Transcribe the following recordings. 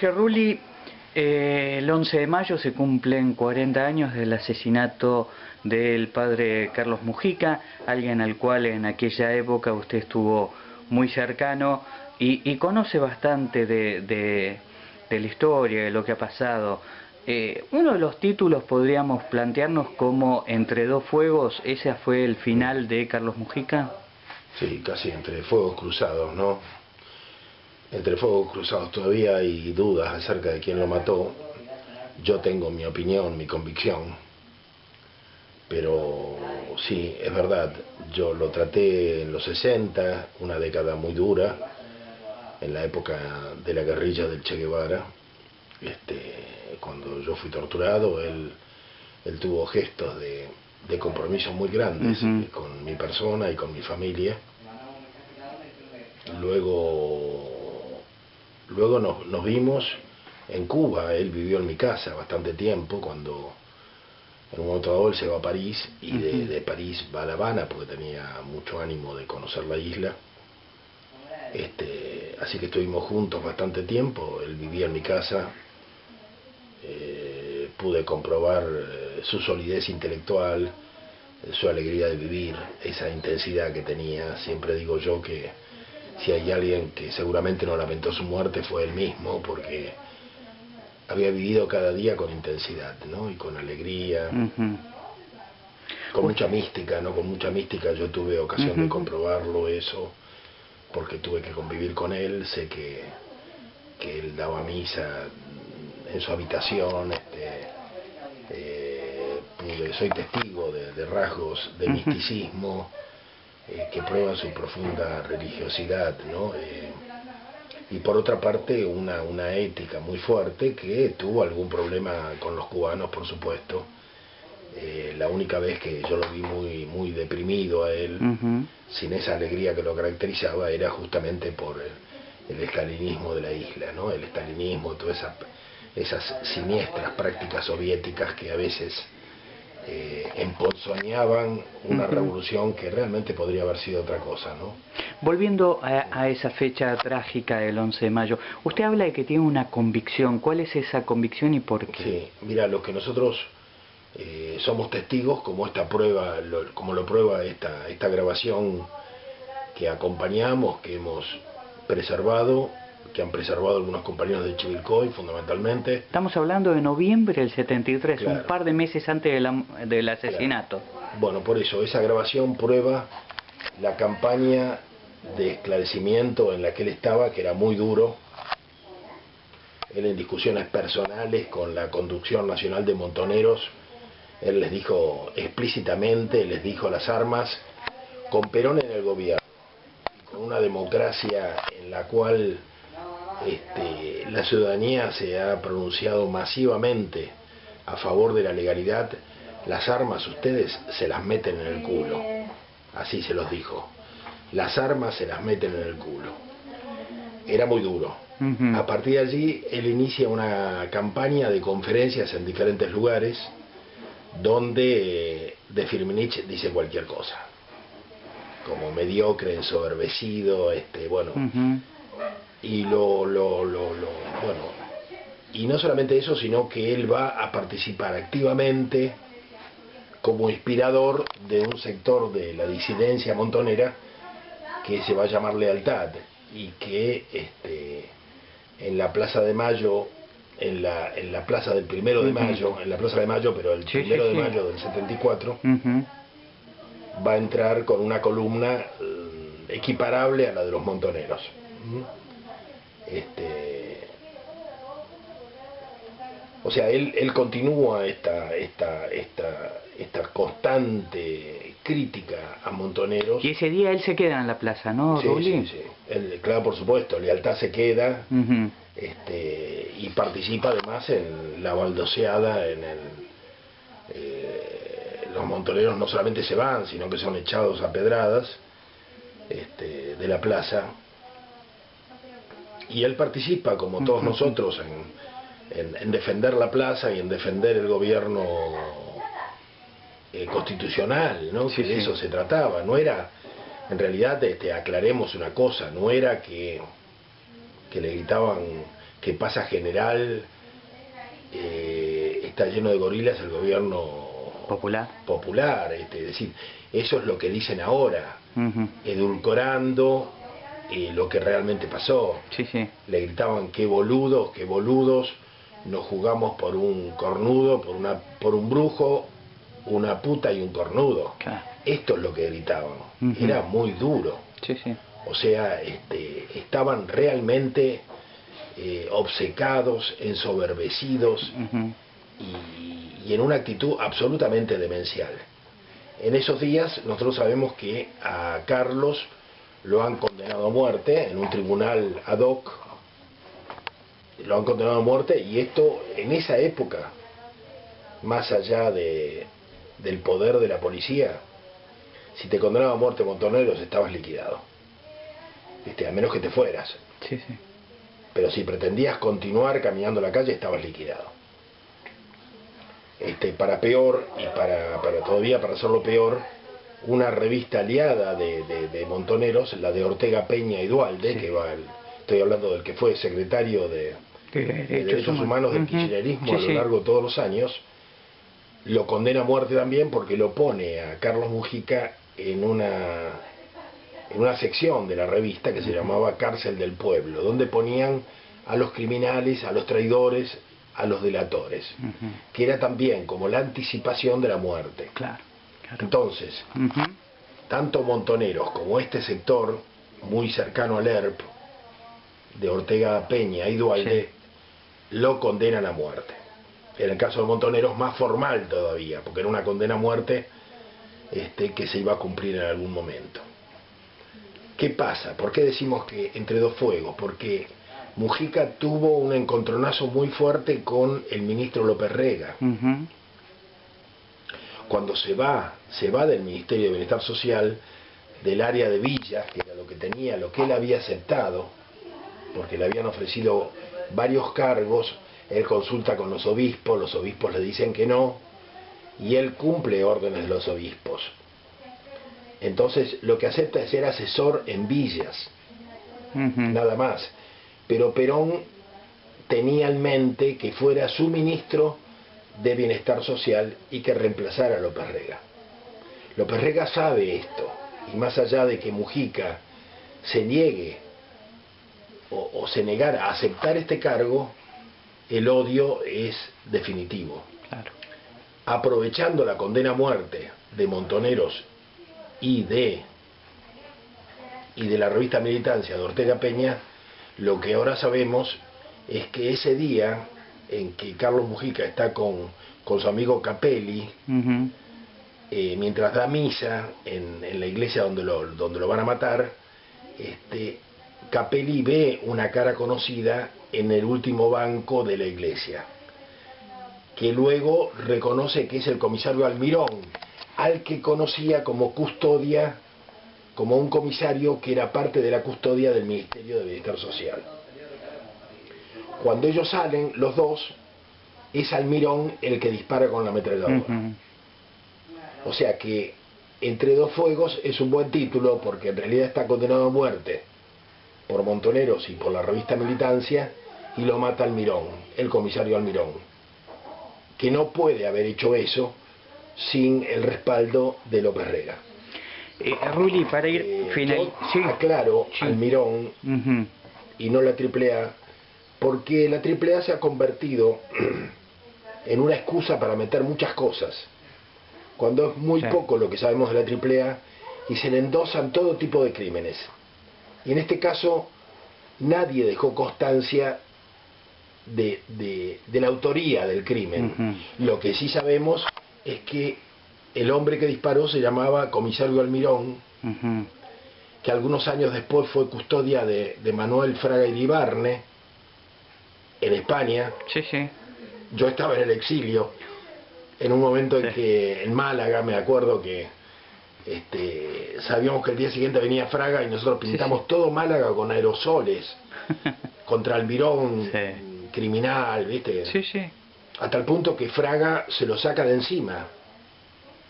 Jorge Rulli, el 11 de mayo se cumplen 40 años del asesinato del padre Carlos Mujica, alguien al cual en aquella época usted estuvo muy cercano y conoce bastante de la historia, de lo que ha pasado. Uno de los títulos podríamos plantearnos como Entre dos fuegos. ¿Ese fue el final de Carlos Mujica? Sí, casi entre fuegos cruzados, ¿no? Entre fuegos cruzados todavía hay dudas acerca de quién lo mató. Yo tengo mi opinión, mi convicción, pero sí, es verdad, yo lo traté en los 60, una década muy dura, en la época de la guerrilla del Che Guevara. Cuando yo fui torturado, él tuvo gestos de compromiso muy grandes con mi persona y con mi familia. Luego nos vimos en Cuba. Él vivió en mi casa bastante tiempo. Cuando en un momento dado él se va a París y de París va a La Habana porque tenía mucho ánimo de conocer la isla. Así que estuvimos juntos bastante tiempo. Él vivía en mi casa. Pude comprobar su solidez intelectual, su alegría de vivir, esa intensidad que tenía. Siempre digo yo que si hay alguien que seguramente no lamentó su muerte fue él mismo, porque había vivido cada día con intensidad, ¿no? Y con alegría, con mucha mística, ¿no? Con mucha mística. Yo tuve ocasión de comprobarlo eso, porque tuve que convivir con él. Sé que él daba misa en su habitación. Soy testigo de rasgos de misticismo que prueban su profunda religiosidad, ¿no? Y por otra parte una ética muy fuerte, que tuvo algún problema con los cubanos, por supuesto. La única vez que yo lo vi muy deprimido a él, sin esa alegría que lo caracterizaba, era justamente por el estalinismo de la isla, ¿no? El estalinismo, todas esas siniestras prácticas soviéticas que a veces emponzoñaban una revolución que realmente podría haber sido otra cosa, ¿no? Volviendo a esa fecha trágica del 11 de mayo, usted habla de que tiene una convicción. ¿Cuál es esa convicción y por qué? Sí, mira, lo que nosotros somos testigos, como esta prueba, como lo prueba esta grabación que acompañamos, que hemos preservado, que han preservado algunos compañeros de Chivilcoy, fundamentalmente. Estamos hablando de noviembre del 73, claro, un par de meses antes del asesinato. Claro. Bueno, por eso, esa grabación prueba la campaña de esclarecimiento en la que él estaba, que era muy duro. Él, en discusiones personales con la conducción nacional de Montoneros, él les dijo explícitamente, les dijo a las armas, con Perón en el gobierno, con una democracia en la cual la ciudadanía se ha pronunciado masivamente a favor de la legalidad, las armas ustedes se las meten en el culo. Así se los dijo. Las armas se las meten en el culo. Era muy duro. A partir de allí, él inicia una campaña de conferencias en diferentes lugares, donde de Firmenich dice cualquier cosa, como mediocre, ensoberbecido, bueno. Y bueno, y no solamente eso, sino que él va a participar activamente como inspirador de un sector de la disidencia montonera que se va a llamar Lealtad, y que en la Plaza de Mayo, en la plaza del 1 de mayo, en la Plaza de Mayo, pero el 1 de mayo del 74, va a entrar con una columna equiparable a la de los montoneros. O sea, él continúa esta constante crítica a Montoneros. Y ese día él se queda en la plaza, ¿no, Rulli? Sí. Claro, por supuesto, Lealtad se queda, y participa además en la baldoseada, los montoneros no solamente se van, sino que son echados a pedradas de la plaza. Y él participa, como todos nosotros, en defender la plaza y en defender el gobierno constitucional, ¿no? Que de eso se trataba. No era, en realidad, aclaremos una cosa, no era que le gritaban que pasa General, está lleno de gorilas el gobierno popular, es decir, eso es lo que dicen ahora, edulcorando lo que realmente pasó. Sí, sí. Le gritaban qué boludos, nos jugamos por un cornudo, por un brujo, una puta y un cornudo. Claro. Esto es lo que gritaban. Era muy duro. Sí, sí. O sea, estaban realmente obcecados, ensoberbecidos y en una actitud absolutamente demencial. En esos días nosotros sabemos que a Carlos lo han condenado a muerte en un tribunal ad hoc, lo han condenado a muerte, y esto en esa época, más allá del poder de la policía, si te condenaban a muerte Montoneros estabas liquidado, a menos que te fueras. Sí, sí. Pero si pretendías continuar caminando la calle estabas liquidado. Para peor, y para hacerlo peor, una revista aliada de Montoneros, la de Ortega Peña y Duhalde, sí, estoy hablando del que fue secretario de Derechos Humanos del kirchnerismo a lo largo de todos los años, lo condena a muerte también porque lo pone a Carlos Mujica en una sección de la revista que se llamaba Cárcel del Pueblo, donde ponían a los criminales, a los traidores, a los delatores, que era también como la anticipación de la muerte. Claro, claro. Entonces, tanto Montoneros como este sector muy cercano al ERP de Ortega Peña y Duhalde, sí, lo condenan a muerte. En el caso de Montoneros más formal todavía, porque era una condena a muerte que se iba a cumplir en algún momento. ¿Qué pasa? ¿Por qué decimos que entre dos fuegos? Porque Mujica tuvo un encontronazo muy fuerte con el ministro López Rega. Cuando se va del Ministerio de Bienestar Social, del área de Villas, que era lo que tenía, lo que él había aceptado, porque le habían ofrecido varios cargos, él consulta con los obispos le dicen que no, y él cumple órdenes de los obispos. Entonces lo que acepta es ser asesor en Villas, nada más. Pero Perón tenía en mente que fuera su ministro de Bienestar Social y que reemplazara a López Rega. López Rega sabe esto, y más allá de que Mujica se niegue o se negara a aceptar este cargo, el odio es definitivo. Claro. Aprovechando la condena a muerte de Montoneros y de la revista Militancia de Ortega Peña, lo que ahora sabemos es que ese día en que Carlos Mujica está con su amigo Capelli, mientras da misa en la iglesia donde lo van a matar, Capelli ve una cara conocida en el último banco de la iglesia, que luego reconoce que es el comisario Almirón, al que conocía como custodia, como un comisario que era parte de la custodia del Ministerio de Bienestar Social. Cuando ellos salen, los dos, es Almirón el que dispara con la ametralladora. O sea que Entre dos fuegos es un buen título porque en realidad está condenado a muerte por Montoneros y por la revista Militancia, y lo mata Almirón, el comisario Almirón, que no puede haber hecho eso sin el respaldo de López Rega. Rulli, para ir final... Sí. Aclaro, sí. Almirón y no la AAA, porque la AAA se ha convertido en una excusa para meter muchas cosas, cuando es muy poco lo que sabemos de la AAA, y se le endosan todo tipo de crímenes. Y en este caso nadie dejó constancia de la autoría del crimen. Lo que sí sabemos es que el hombre que disparó se llamaba comisario Almirón, que algunos años después fue custodia de Manuel Fraga Iribarne en España. Sí, sí. Yo estaba en el exilio en un momento en que en Málaga, me acuerdo que sabíamos que el día siguiente venía Fraga y nosotros pintamos todo Málaga con aerosoles contra Almirón, criminal, ¿viste? Sí, sí. Hasta el punto que Fraga se lo saca de encima.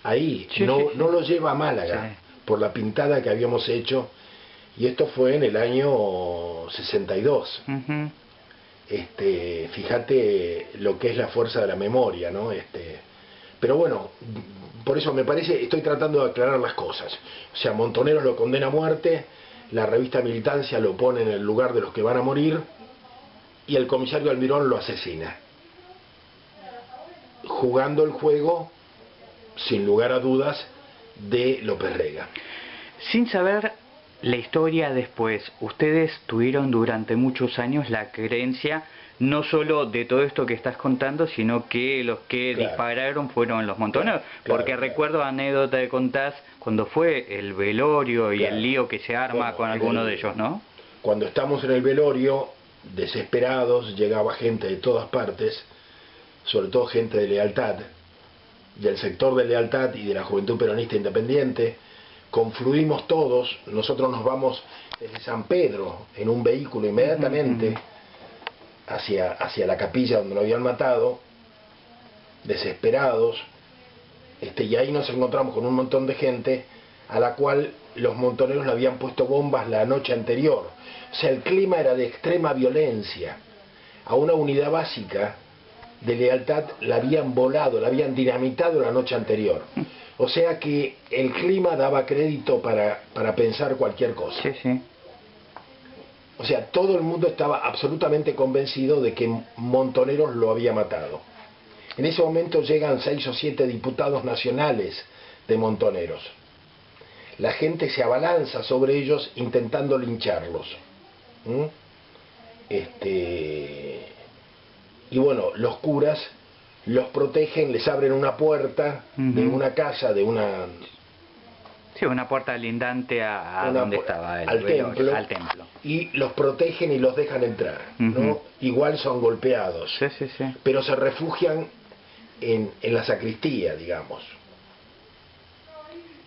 Ahí, no lo lleva a Málaga por la pintada que habíamos hecho, y esto fue en el año 62. Fíjate lo que es la fuerza de la memoria, ¿no? Pero bueno, por eso me parece, estoy tratando de aclarar las cosas. O sea, Montoneros lo condena a muerte, la revista Militancia lo pone en el lugar de los que van a morir, y el comisario Almirón lo asesina, jugando el juego, sin lugar a dudas, de López Rega. Sin saber la historia después, ustedes tuvieron durante muchos años la creencia no solo de todo esto que estás contando, sino que los que dispararon fueron los Montoneros, porque recuerdo anécdota que contás cuando fue el velorio y el lío que se arma con alguno de ellos, ¿no? Cuando estamos en el velorio, desesperados, llegaba gente de todas partes, sobre todo gente de Lealtad, del sector de Lealtad y de la Juventud Peronista Independiente. Confluimos todos, nosotros nos vamos desde San Pedro en un vehículo inmediatamente hacia la capilla donde lo habían matado, desesperados, y ahí nos encontramos con un montón de gente a la cual los montoneros le habían puesto bombas la noche anterior. O sea, el clima era de extrema violencia. A una unidad básica de Lealtad la habían volado, la habían dinamitado la noche anterior. O sea que el clima daba crédito para pensar cualquier cosa. Sí, sí. O sea, todo el mundo estaba absolutamente convencido de que Montoneros lo había matado. En ese momento llegan 6 o 7 diputados nacionales de Montoneros. La gente se abalanza sobre ellos intentando lincharlos. Y bueno, los curas los protegen, les abren una puerta de una casa, de una... Sí, una puerta lindante a donde estaba el velorio, al templo. Y los protegen y los dejan entrar, ¿no? Igual son golpeados, pero se refugian en la sacristía, digamos.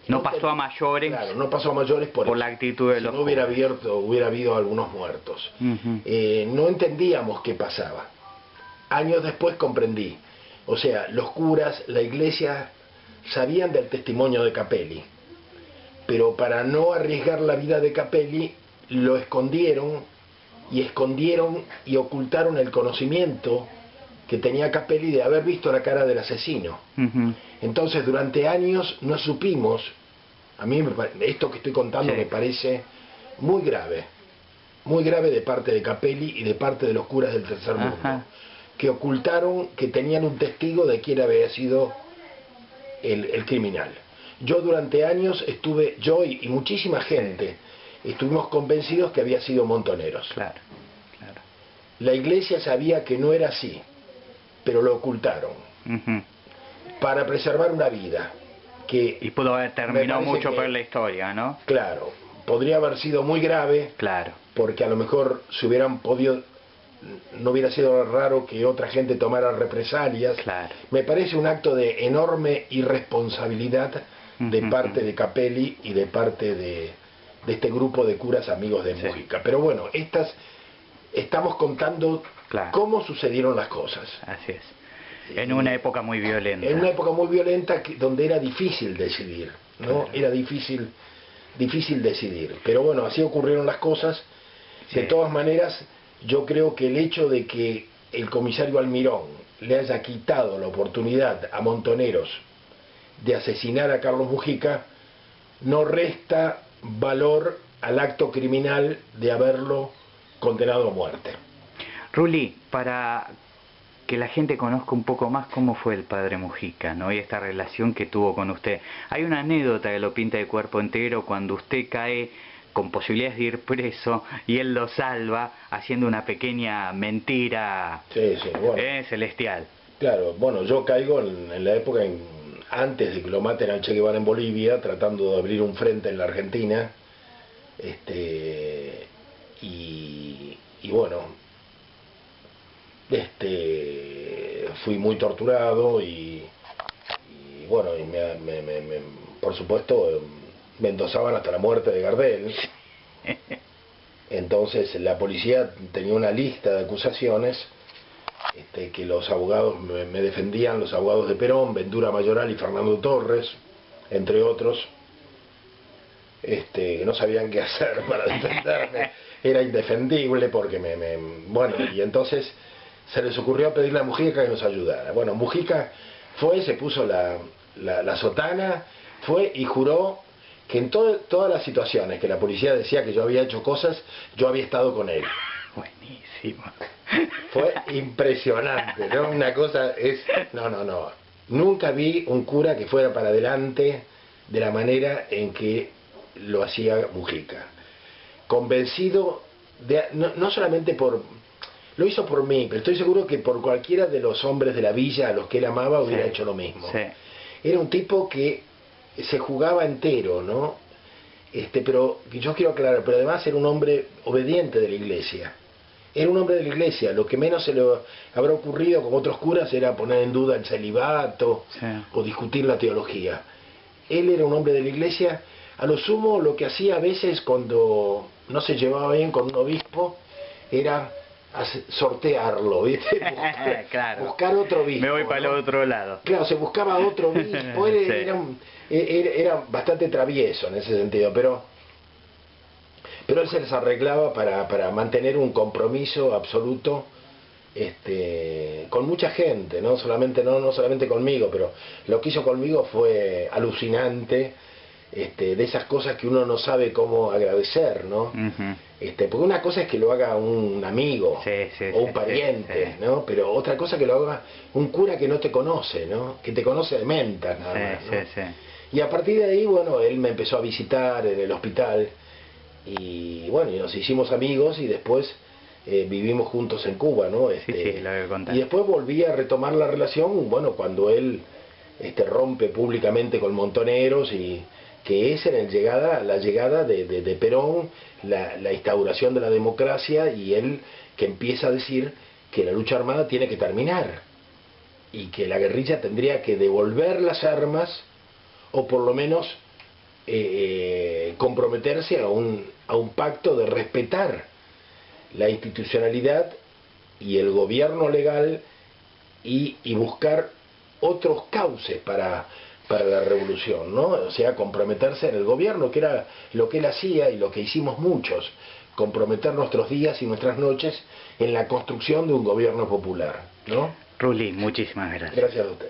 No pasó a mayores. Claro, no pasó a mayores por la actitud de los... Si no hubiera habido algunos muertos. No entendíamos qué pasaba. Años después comprendí. O sea, los curas, la iglesia, sabían del testimonio de Capelli, pero para no arriesgar la vida de Capelli, lo escondieron y ocultaron el conocimiento que tenía Capelli de haber visto la cara del asesino. Entonces, durante años no supimos, a mí esto que estoy contando me parece muy grave de parte de Capelli y de parte de los curas del Tercer Mundo, que ocultaron que tenían un testigo de quién había sido el criminal. Yo durante años yo y muchísima gente, estuvimos convencidos que había sido Montoneros. Claro. La iglesia sabía que no era así, pero lo ocultaron para preservar una vida y pudo haber terminado mucho por la historia, ¿no? Claro, podría haber sido muy grave, porque a lo mejor no hubiera sido raro que otra gente tomara represalias. Me parece un acto de enorme irresponsabilidad de parte de Capelli y de parte de este grupo de curas amigos de Mujica. Pero bueno, estamos contando cómo sucedieron las cosas. Así es. En una época muy violenta. En una época muy violenta donde era difícil decidir, ¿no? Era difícil decidir. Pero bueno, así ocurrieron las cosas. De todas maneras, yo creo que el hecho de que el comisario Almirón le haya quitado la oportunidad a Montoneros de asesinar a Carlos Mujica no resta valor al acto criminal de haberlo condenado a muerte. Rulli, para que la gente conozca un poco más cómo fue el padre Mujica, ¿no? Y esta relación que tuvo con usted. Hay una anécdota que lo pinta de cuerpo entero cuando usted cae con posibilidades de ir preso y él lo salva haciendo una pequeña mentira celestial. Claro, bueno, yo caigo en la época antes de que lo maten al Che Guevara en Bolivia, tratando de abrir un frente en la Argentina, y bueno, fui muy torturado y bueno, y por supuesto me endosaban hasta la muerte de Gardel. Entonces la policía tenía una lista de acusaciones que los abogados me defendían, los abogados de Perón, Ventura Mayoral y Fernando Torres, entre otros. no sabían qué hacer para defenderme, era indefendible porque bueno, y entonces se les ocurrió pedirle a Mujica que nos ayudara. Bueno, Mujica fue, se puso la sotana, fue y juró que en todas las situaciones que la policía decía que yo había hecho cosas, yo había estado con él. Buenísimo. Fue impresionante, ¿no? Una cosa es... No. Nunca vi un cura que fuera para adelante de la manera en que lo hacía Mujica. Convencido, no solamente por... Lo hizo por mí, pero estoy seguro que por cualquiera de los hombres de la villa a los que él amaba hubiera hecho lo mismo. Sí. Era un tipo que se jugaba entero, ¿no? Pero yo quiero aclarar, pero además era un hombre obediente de la iglesia. Era un hombre de la iglesia. Lo que menos se le habrá ocurrido con otros curas era poner en duda el celibato, sí, o discutir la teología. Él era un hombre de la iglesia. A lo sumo, lo que hacía a veces cuando no se llevaba bien con un obispo era sortearlo, ¿viste? Claro. Buscar otro obispo. Me voy para el otro lado. Claro, se buscaba otro obispo. Era bastante travieso en ese sentido, pero él se les arreglaba para mantener un compromiso absoluto con mucha gente, no solamente conmigo, pero lo que hizo conmigo fue alucinante, de esas cosas que uno no sabe cómo agradecer, ¿no? Porque una cosa es que lo haga un amigo, o un pariente, ¿no? Pero otra cosa que lo haga un cura que no te conoce, ¿no? Que te conoce de mentas nada más, ¿no? Y a partir de ahí, bueno, él me empezó a visitar en el hospital y bueno, y nos hicimos amigos y después vivimos juntos en Cuba, ¿no? Y después volví a retomar la relación, bueno, cuando él rompe públicamente con Montoneros, y que es la llegada de Perón, la instauración de la democracia, y él que empieza a decir que la lucha armada tiene que terminar y que la guerrilla tendría que devolver las armas, o por lo menos comprometerse a un pacto de respetar la institucionalidad y el gobierno legal, y buscar otros cauces para la revolución, ¿no? O sea, comprometerse en el gobierno, que era lo que él hacía y lo que hicimos muchos, comprometer nuestros días y nuestras noches en la construcción de un gobierno popular, ¿no? Rulli, muchísimas gracias. Gracias a usted.